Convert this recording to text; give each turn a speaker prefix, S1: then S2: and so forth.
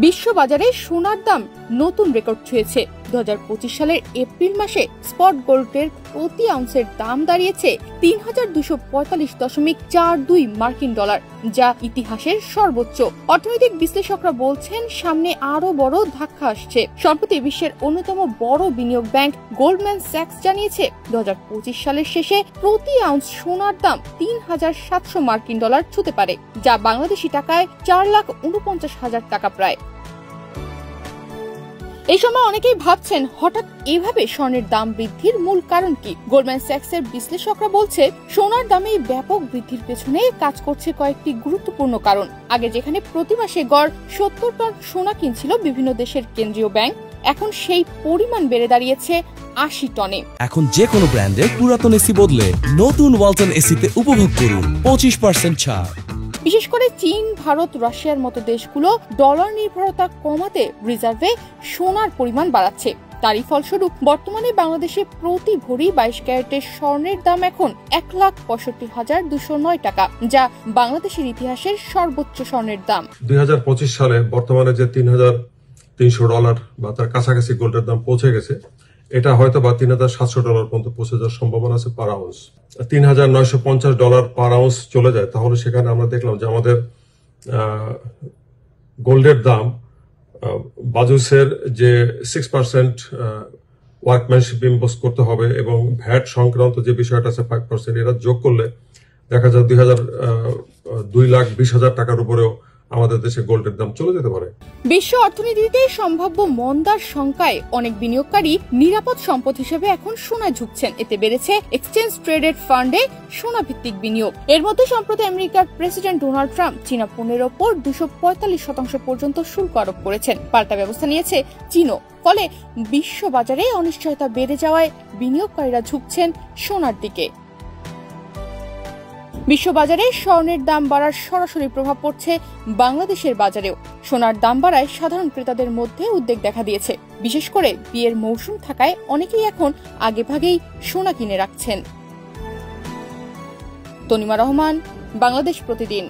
S1: বিশ্ববাজারে সোনার দাম নতুন রেকর্ড ছুঁয়েছে। 2025 সালের এপ্রিল মাসে স্পট গোল্ডের প্রতি আউন্সের দাম দাঁড়িয়েছে ৩,২৪৫.৪২ মার্কিন ডলার, যা ইতিহাসের সর্বোচ্চ। অর্থনৈতিক বিশ্লেষকরা বলছেন সামনে আরো বড় ধাক্কা আসছে। সম্প্রতি বিশ্বের অন্যতম বড় বিনিয়োগ ব্যাংক গোল্ডম্যান স্যাক্স জানিয়েছে 2025 সালের শেষে প্রতি আউন্স সোনার দাম ৩,৭০০ মার্কিন ডলার ছুঁতে পারে, যা বাংলাদেশি টাকায় ৪,৪৯,০০০ টাকা প্রায়। এই সময় অনেকেই ভাবছেন হঠাৎ এভাবে স্বর্ণের দাম বৃদ্ধির মূল কারণ কি। গোল্ডম্যান স্যাক্সের বিশ্লেষকরা বলছে সোনার দামে ব্যাপক বৃদ্ধির পেছনে কাজ করছে কয়েকটি গুরুত্বপূর্ণ কারণ। আগে যেখানে প্রতি মাসে গড় ৭০ টন সোনা কিনছিল বিভিন্ন দেশের কেন্দ্রীয় ব্যাংক, এখন সেই পরিমাণ বেড়ে দাঁড়িয়েছে ৮০ টনে।
S2: এখন যে কোনো ব্র্যান্ডের পুরাতন এসি বদলে নতুন ওয়ালটন এসিতে উপভোগ করুন 25% ছাড়।
S1: বিশেষ করে চীন, ভারত, রাশিয়ার মতো দেশগুলো ডলার নির্ভরতা কমাতে রিজার্ভে সোনার পরিমাণ বাড়াচ্ছে। তারই ফলস্বরূপ বর্তমানে বাংলাদেশে প্রতি ভরি 22 ক্যারেটের স্বর্ণের দাম এখন ১,৬৫,২০৯ টাকা, যা বাংলাদেশের ইতিহাসের সর্বোচ্চ স্বর্ণের দাম।
S3: 2025 সালে বর্তমানে যে $৩,৩০০ বা তার কাছাকাছি গোল্ডের দাম পৌঁছে গেছে, এটা হয়তো বা $৩,৭০০ পর্যন্ত পৌঁছে যাওয়ার সম্ভাবনা আছে পার আউন্স। $৩,৯৫০ পার আউন্স চলে যায়, তাহলে সেখানে আমরা দেখলাম যে আমাদের গোল্ডের দাম বাজুসের যে 6% ওয়ার্কম্যানশিপ ইম্পোজ করতে হবে এবং ভ্যাট সংক্রান্ত যে বিষয়টা আছে 5%, এরা যোগ করলে দেখা যায় 2,20,০০০ টাকার উপরেও আমাদের দেশে গোল্ডের দাম চলে যেতে পারে।
S1: বিশ্ব অর্থনীতিতে সম্ভাব্য মন্দার শঙ্কায় অনেক বিনিয়োগকারী নিরাপদ সম্পদ হিসেবে এখন সোনায় ঝুঁকছেন। এতে বেড়েছে এক্সচেঞ্জ ট্রেডেড ফান্ডে সোনা ভিত্তিক বিনিয়োগ। এর মধ্যে সম্প্রতি আমেরিকার প্রেসিডেন্ট ডোনাল্ড ট্রাম্প চীনা পণ্যের ওপর 245% পর্যন্ত শুল্ক আরোপ করেছেন। পাল্টা ব্যবস্থা নিয়েছে চীনও। ফলে বিশ্ব বাজারে অনিশ্চয়তা বেড়ে যাওয়ায় বিনিয়োগকারীরা ঝুঁকছেন সোনার দিকে। বিশ্ববাজারে স্বর্ণের দাম বাড়ার সরাসরি প্রভাব পড়ছে বাংলাদেশের বাজারেও। সোনার দাম বাড়ায় সাধারণ ক্রেতাদের মধ্যে উদ্বেগ দেখা দিয়েছে। বিশেষ করে বিয়ের মৌসুম থাকায় অনেকেই এখন আগেভাগেই সোনা কিনে রাখছেন। তনিমা রহমান, বাংলাদেশ প্রতিদিন।